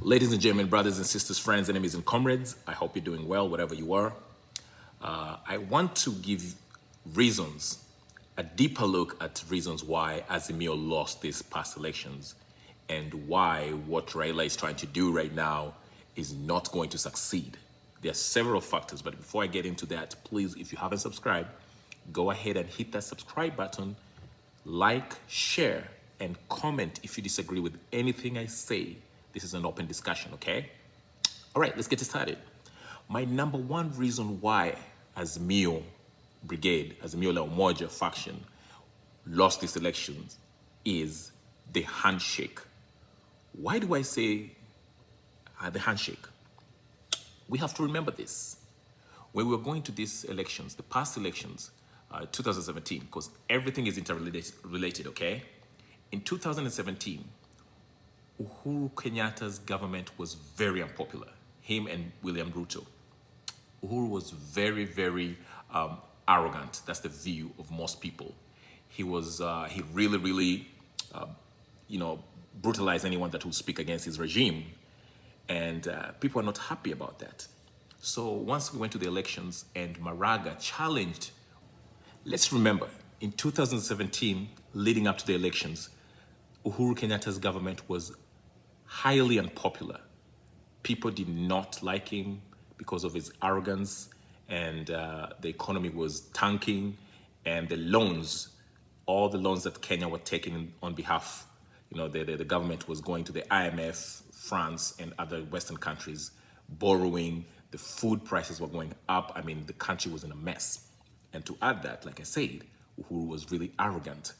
Ladies and gentlemen, brothers and sisters, friends, enemies, and comrades, I hope you're doing well, wherever you are. I want to give reasons, a deeper look at reasons why Azimio lost these past elections and why what Raila is trying to do right now is not going to succeed. There are several factors, but before I get into that, please, if you haven't subscribed, go ahead and hit that subscribe button, like, share, and comment if you disagree with anything I say. This is an open discussion, okay? All right, let's get started. My number one reason why Azimio Brigade, Azimio La Umoja faction, lost these elections is the handshake. Why do I say the handshake? We have to remember this. When we were going to these elections, the past elections, 2017, because everything is interrelated, okay? In 2017, Uhuru Kenyatta's government was very unpopular, him and William Ruto. Uhuru was very, very arrogant. That's the view of most people. He really, brutalized anyone that would speak against his regime. And people are not happy about that. So once we went to the elections and Maraga challenged, let's remember, in 2017, leading up to the elections, Uhuru Kenyatta's government was highly unpopular. People did not like him because of his arrogance, and the economy was tanking, and the loans, all the loans that Kenya were taking on behalf, the government was going to the IMF, France, and other Western countries, borrowing. The food prices were going up. I mean, the country was in a mess. And to add that, like I said, Uhuru was really arrogant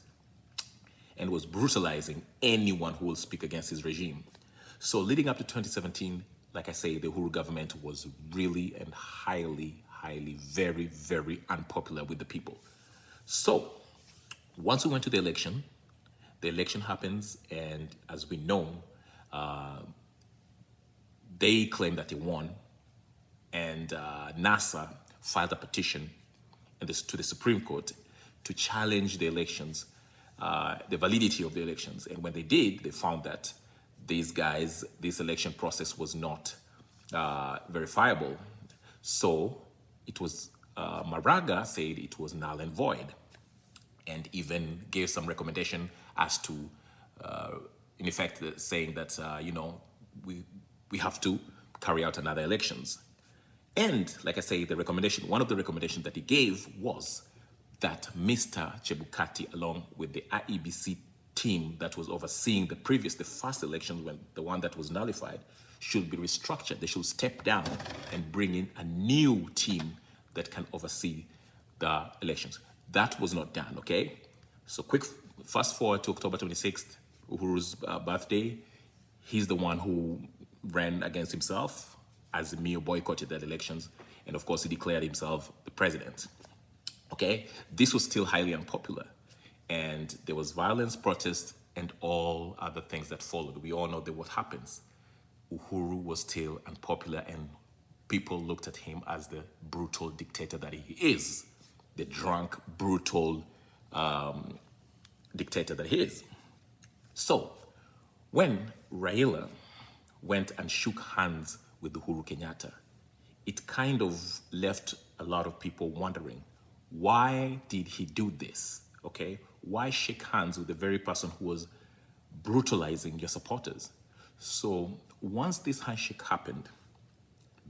and was brutalizing anyone who will speak against his regime. So leading up to 2017, like I say, the Uhuru government was really and highly, very, very unpopular with the people. So once we went to the election happens, and as we know, they claimed that they won, and NASA filed a petition to the Supreme Court to challenge the elections, the validity of the elections. And when they did, they found that this election process was not verifiable. So it was, Maraga said it was null and void, and even gave some recommendation as to, in effect, saying that, we have to carry out another elections. And like I say, one of the recommendations that he gave was that Mr. Chebukati, along with the IEBC team that was overseeing the first election, when the one that was nullified, should be restructured. They should step down and bring in a new team that can oversee the elections. That was not done, okay? So quick fast forward to October 26th, Uhuru's birthday. He's the one who ran against himself. Azimio boycotted that elections, and of course he declared himself the president. Okay, this was still highly unpopular, and there was violence, protests, and all other things that followed. We all know that what happens. Uhuru was still unpopular, and people looked at him as the brutal dictator that he is, the drunk, brutal dictator that he is. So when Raila went and shook hands with Uhuru Kenyatta, it kind of left a lot of people wondering, why did he do this? Okay, why shake hands with the very person who was brutalizing your supporters? So once this handshake happened,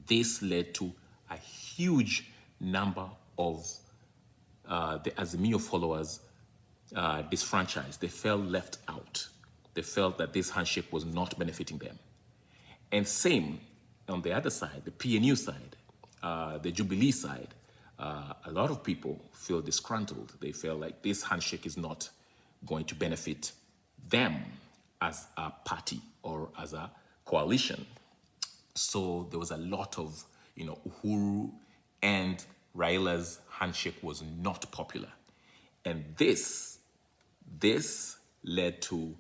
this led to a huge number of the Azimio followers disfranchised. They felt left out. They felt that this handshake was not benefiting them. And same on the other side, the PNU side, the Jubilee side, a lot of people feel disgruntled. They feel like this handshake is not going to benefit them as a party or as a coalition. So there was a lot of, Uhuru and Raila's handshake was not popular. And this led to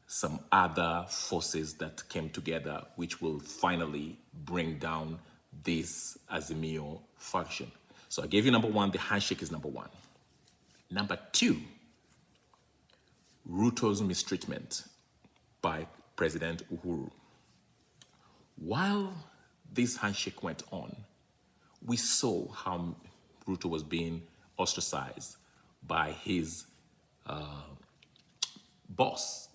some other forces that came together, which will finally bring down this Azimio faction. So I gave you number one, the handshake is number one. Number two, Ruto's mistreatment by President Uhuru. While this handshake went on, we saw how Ruto was being ostracized by his boss,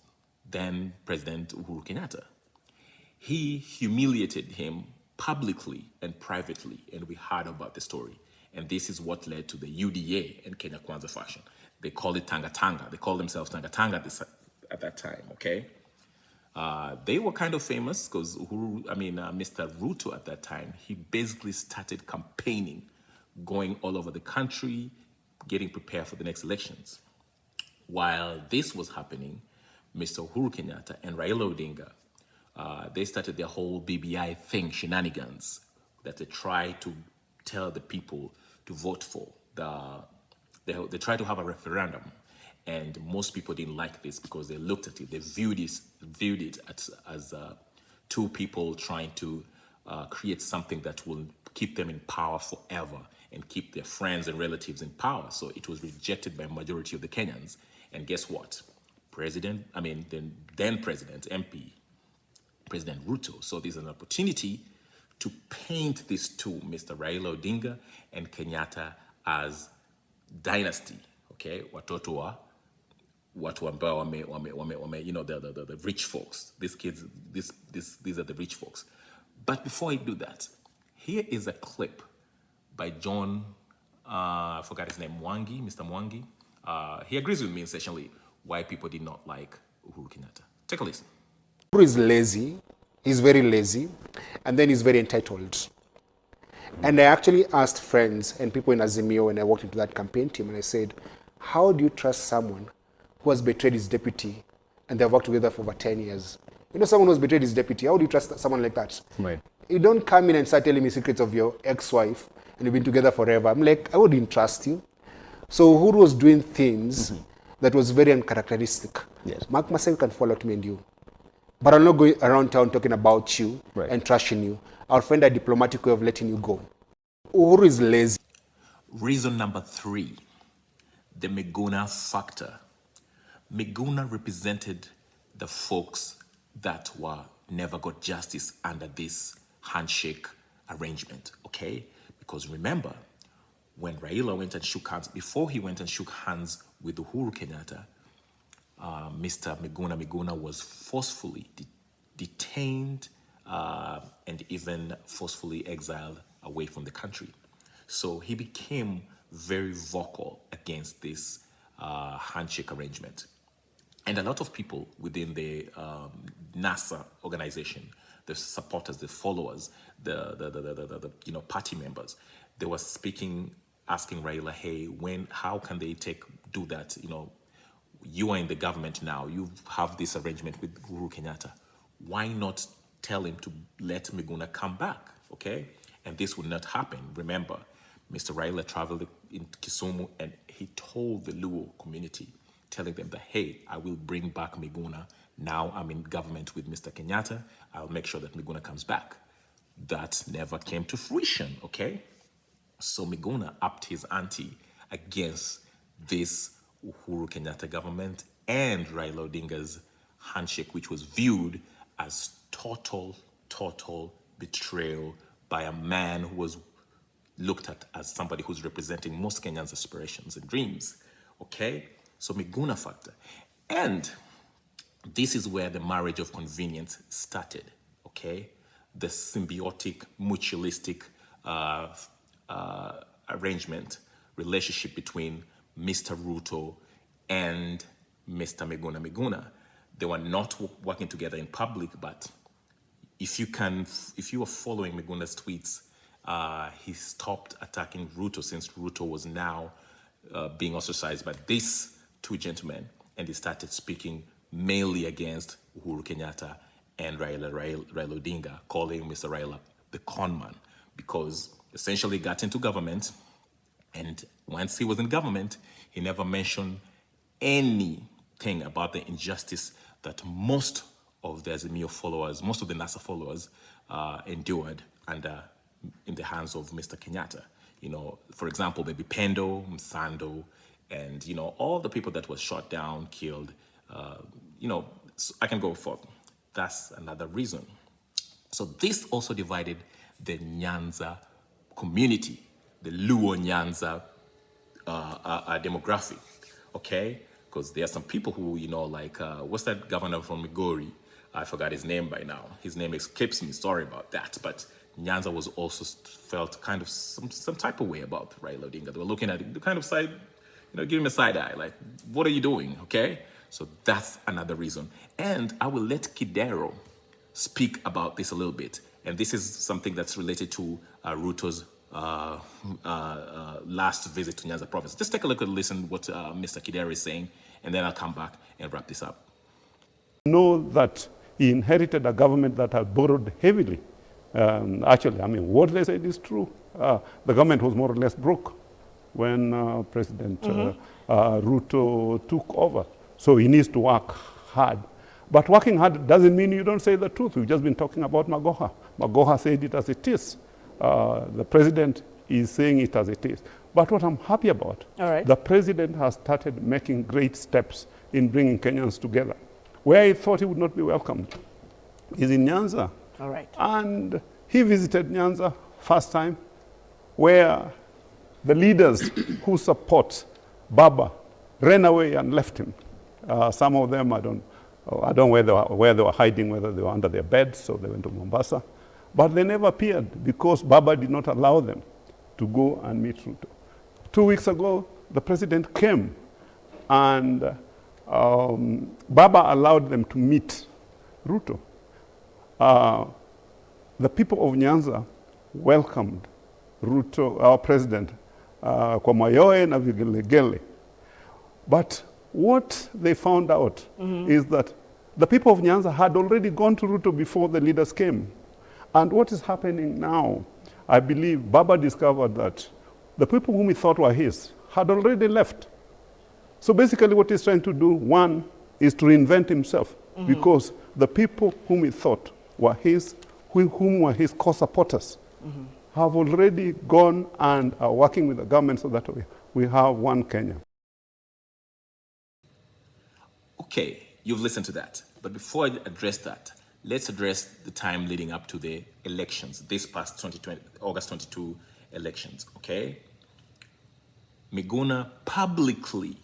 then President Uhuru Kenyatta. He humiliated him publicly and privately, and we heard about the story. And this is what led to the UDA and Kenya Kwanza faction. They call it Tanga Tanga. They call themselves Tanga Tanga at that time, okay? They were kind of famous because Mr. Ruto at that time, he basically started campaigning, going all over the country, getting prepared for the next elections. While this was happening, Mr. Uhuru Kenyatta and Raila Odinga, they started their whole BBI thing, shenanigans, that they try to tell the people to vote for. They tried to have a referendum, and most people didn't like this because they looked at it. They viewed it as two people trying to create something that will keep them in power forever and keep their friends and relatives in power. So it was rejected by a majority of the Kenyans. And guess what? Then President MP, President Ruto, so there's an opportunity to paint these two, Mr. Raila Odinga and Kenyatta, as dynasty, okay? Watoto wa watu ambao the rich folks. These kids, these are the rich folks. But before I do that, here is a clip by John, I forgot his name, Mwangi, Mr. Mwangi. He agrees with me essentially why people did not like Uhuru Kenyatta. Take a listen. Uhuru is lazy, he's very lazy, and then he's very entitled. And I actually asked friends and people in Azimio when I walked into that campaign team, and I said, how do you trust someone who has betrayed his deputy and they've worked together for over 10 years? You know, someone who has betrayed his deputy, how do you trust someone like that? Right. You don't come in and start telling me secrets of your ex-wife and you've been together forever. I'm like, I wouldn't trust you. So Uhuru was doing things that was very uncharacteristic. Yes. Mark Masai can fall out me and you. But I'm not going around town talking about you and trashing you. I'll find a diplomatic way of letting you go. Uhuru is lazy. Reason number 3, the Miguna factor. Miguna represented the folks that never got justice under this handshake arrangement, okay? Because remember, when Raila went and shook hands, before he went and shook hands with Uhuru Kenyatta, Mr. Miguna was forcefully detained and even forcefully exiled away from the country. So he became very vocal against this handshake arrangement. And a lot of people within the NASA organization, the supporters, the followers, the party members, they were speaking, asking Raila, hey, how can they do that? You are in the government now. You have this arrangement with Uhuru Kenyatta. Why not tell him to let Miguna come back, okay? And this would not happen. Remember, Mr. Raila traveled in Kisumu and he told the Luo community, telling them that, hey, I will bring back Miguna. Now I'm in government with Mr. Kenyatta. I'll make sure that Miguna comes back. That never came to fruition, okay? So Miguna upped his ante against this Uhuru Kenyatta government and Raila Odinga's handshake, which was viewed as total betrayal by a man who was looked at as somebody who's representing most Kenyans' aspirations and dreams, okay? So Miguna factor. And this is where the marriage of convenience started, okay? The symbiotic, mutualistic relationship between Mr. Ruto and Mr. Miguna. They were not working together in public, but if you were following Miguna's tweets, he stopped attacking Ruto since Ruto was now being ostracized by these two gentlemen, and he started speaking mainly against Uhuru Kenyatta and Raila Odinga, calling Mr. Raila the conman, because essentially he got into government, and once he was in government, he never mentioned anything about the injustice that most of the Azimio followers, most of the NASA followers endured in the hands of Mr. Kenyatta. For example, Baby Pendo, Msando, and all the people that was shot down, killed. So I can go for. That's another reason. So this also divided the Nyanza community, the Luo Nyanza demographic, okay? Because there are some people who, like, what's that governor from Migori? I forgot his name by now. His name escapes me, sorry about that. But Nyanza was also felt kind of some type of way about Raila Odinga. They were looking at it, the kind of side, giving him a side eye, like, what are you doing, okay? So that's another reason. And I will let Kidero speak about this a little bit. And this is something that's related to Ruto's last visit to Nyanza province. Just take a look and listen what Mr. Kidero is saying, and then I'll come back and wrap this up. Know that he inherited a government that had borrowed heavily. Actually, I mean, what they said is true. The government was more or less broke when President Ruto took over. So he needs to work hard. But working hard doesn't mean you don't say the truth. We've just been talking about Magoha. Magoha said it as it is. The president is saying it as it is. But what I'm happy about, the president has started making great steps in bringing Kenyans together. Where he thought he would not be welcomed is in Nyanza. All right. And he visited Nyanza first time, where the leaders who support Baba ran away and left him. Some of them, I don't know where they were hiding, whether they were under their beds, so they went to Mombasa. But they never appeared because Baba did not allow them to go and meet Ruto. 2 weeks ago, the president came and Baba allowed them to meet Ruto. The people of Nyanza welcomed Ruto, our president, kwa mayoe na vigelegele. But what they found out is that the people of Nyanza had already gone to Ruto before the leaders came. And what is happening now, I believe Baba discovered that the people whom he thought were his had already left. So basically what he's trying to do, one, is to reinvent himself, because the people whom he thought were his, whom were his core supporters, have already gone and are working with the government so that we have one Kenya. Okay, you've listened to that. But before I address that, let's address the time leading up to the elections, this past 2020, August 22 elections, okay? Miguna publicly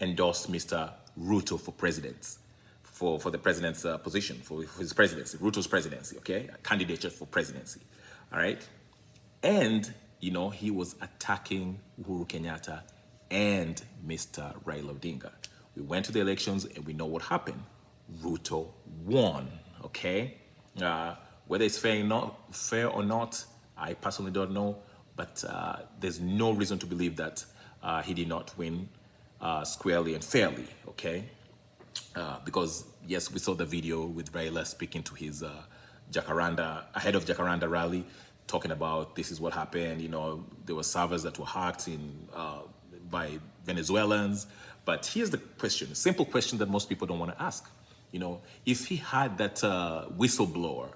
endorsed Mr. Ruto for president, for the president's position, for his presidency, Ruto's presidency, okay? A candidature for presidency, all right? And, he was attacking Uhuru Kenyatta and Mr. Raila Odinga. We went to the elections and we know what happened. Ruto won, okay? Whether it's fair or not, I personally don't know, but there's no reason to believe that he did not win squarely and fairly, okay? Because yes, we saw the video with Raila speaking to his Jacaranda, ahead of Jacaranda rally, talking about this is what happened, there were servers that were hacked by Venezuelans. But here's the question, a simple question that most people don't want to ask. If he had that whistleblower,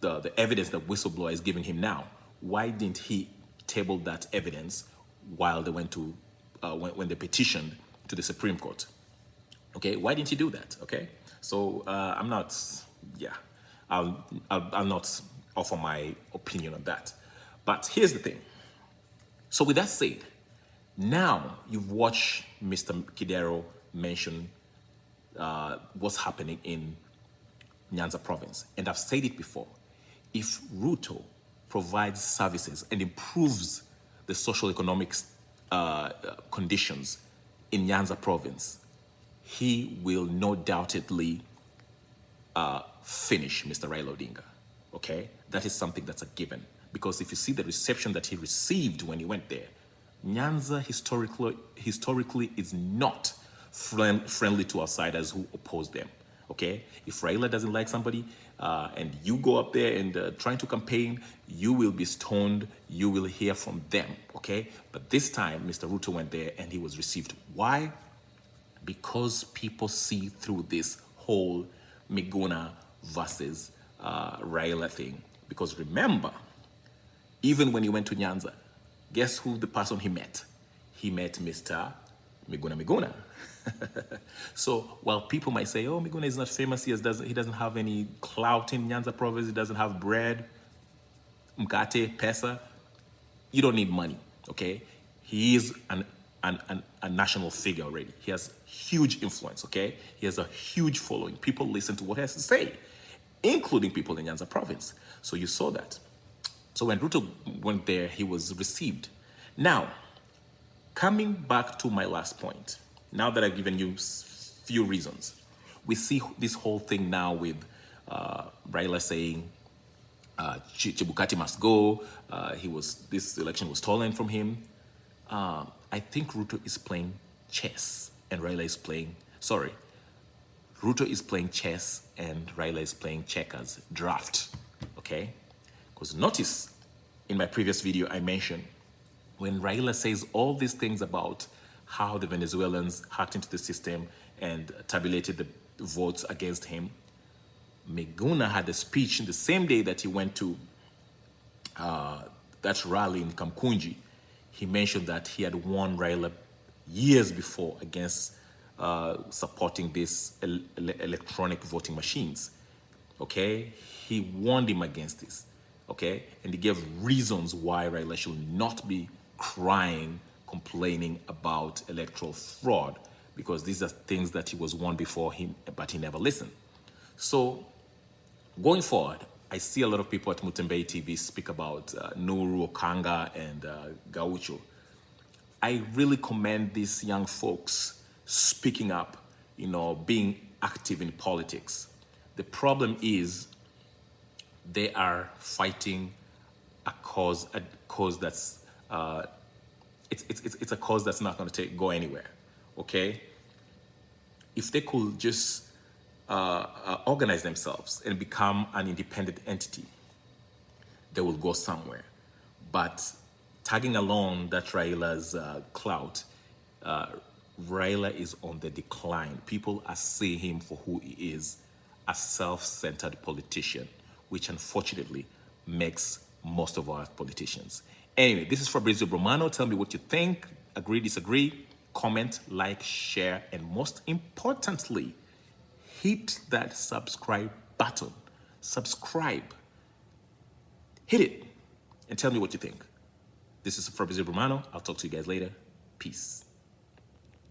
the evidence that whistleblower is giving him now, why didn't he table that evidence while they went to, when they petitioned to the Supreme Court? Okay, why didn't he do that? Okay, so I'm not, I'll not offer my opinion on that. But here's the thing. So with that said, now you've watched Mr. Kidero mention what's happening in Nyanza province. And I've said it before. If Ruto provides services and improves the social economic conditions in Nyanza province, he will no doubtedly finish Mr. Raila Odinga, okay? That is something that's a given. Because if you see the reception that he received when he went there, Nyanza historically is not friendly to outsiders who oppose them, okay? If Raila doesn't like somebody and you go up there and trying to campaign, you will be stoned, you will hear from them, okay? But this time, Mr. Ruto went there and he was received. Why? Because people see through this whole Miguna versus Raila thing. Because remember, even when he went to Nyanza, guess who the person he met? He met Mr. Miguna. So while people might say, oh, Miguna is not famous, he doesn't have any clout in Nyanza province, he doesn't have bread, mkate, pesa, you don't need money, okay? He is a national figure already. He has huge influence, okay? He has a huge following. People listen to what he has to say, including people in Nyanza province. So you saw that. So when Ruto went there, he was received. Now, coming back to my last point, now that I've given you few reasons, we see this whole thing now with Raila saying Chebukati must go. This election was stolen from him. I think Ruto is playing chess and Raila is playing. Sorry, Ruto is playing chess and Raila is playing checkers draft. Okay, because notice in my previous video I mentioned when Raila says all these things about how the Venezuelans hacked into the system and tabulated the votes against him, Miguna had a speech in the same day that he went to that rally in Kamkunji. He mentioned that he had won Raila years before against supporting these electronic voting machines. Okay, he warned him against this. Okay, and he gave reasons why Raila should not be crying, complaining about electoral fraud, because these are things that he was warned before him, but he never listened. So going forward, I see a lot of people at Mutembei TV speak about Nuru, Okanga, and Gaucho. I really commend these young folks speaking up, being active in politics. The problem is they are fighting a cause that's it's a cause that's not going to go anywhere. Okay, if they could just organize themselves and become an independent entity, they will go somewhere. But tagging along that Raila's clout, Raila is on the decline. People are seeing him for who he is, a self-centered politician, which unfortunately makes most of our politicians. Anyway, this is Fabrizio Romano. Tell me what you think. Agree, disagree. Comment, like, share, and most importantly, hit that subscribe button. Subscribe. Hit it and tell me what you think. This is Fabrizio Romano. I'll talk to you guys later. Peace.